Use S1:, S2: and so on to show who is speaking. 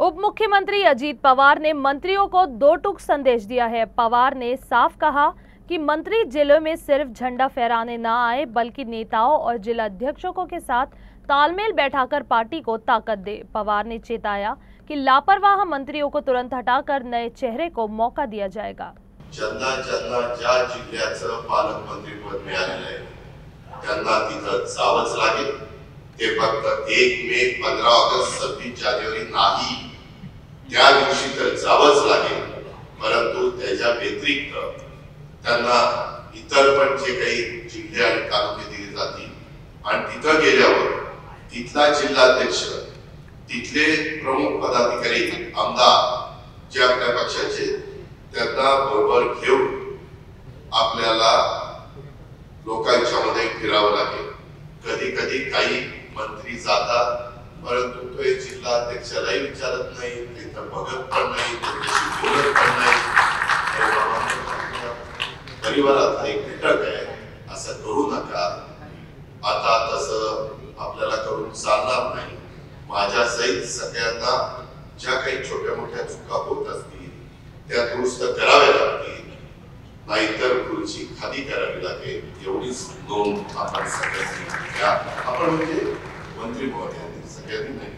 S1: उप मुख्यमंत्री अजीत पवार ने मंत्रियों को दो टूक संदेश दिया है। पवार ने साफ कहा कि मंत्री जिलों में सिर्फ झंडा फहराने न आए, बल्कि नेताओं और जिला अध्यक्षों के साथ तालमेल बैठाकर पार्टी को ताकत दे। पवार ने चेताया कि लापरवाह मंत्रियों को तुरंत हटाकर नए चेहरे को मौका दिया जाएगा।
S2: ज्यांना ज्या जिल्ह्याचं पालकमंत्री पद मिळालेलं आहे त्यांना तिथं जावंच लागेल। ते फक्त 1 मे 15 ऑगस्ट 26 जानेवारी नाही, त्या दिवशी तर जावंच लागेल। परंतु त्याच्या व्यतिरिक्त त्यांना इतर पण जे काही जिल्हे आणि तालुके दिले जातील आणि तिथं गेल्यावर तिथला जिल्हाध्यक्ष, तिथले प्रमुख पदाधिकारी, आमदार जे आपल्या पक्षाचे, त्यांना बरोबर घेऊन आपल्याला लोकांच्या मध्ये फिरावं लागेल। कधी कधी काही मंत्री जातात, परंतु तो जिल्हाध्यक्षालाही विचारत नाही, तिथं बघत पण नाही, बोलत पण नाही। परिवारात एक घटक आहे, असं करू नका। आता तसं आपल्याला करून चालणार नाही। माझ्या सहित सगळ्यांना ज्या काही छोट्या मोठ्या चुका होत असतील त्या दुरुस्त कराव्या लागतील, नाहीतर खुर्ची खाली करावी लागेल। एवढीच नोंद आपण सगळ्यांनी घ्या। आपण म्हणजे मंत्री महोदयांनी सगळ्यांनी नाही।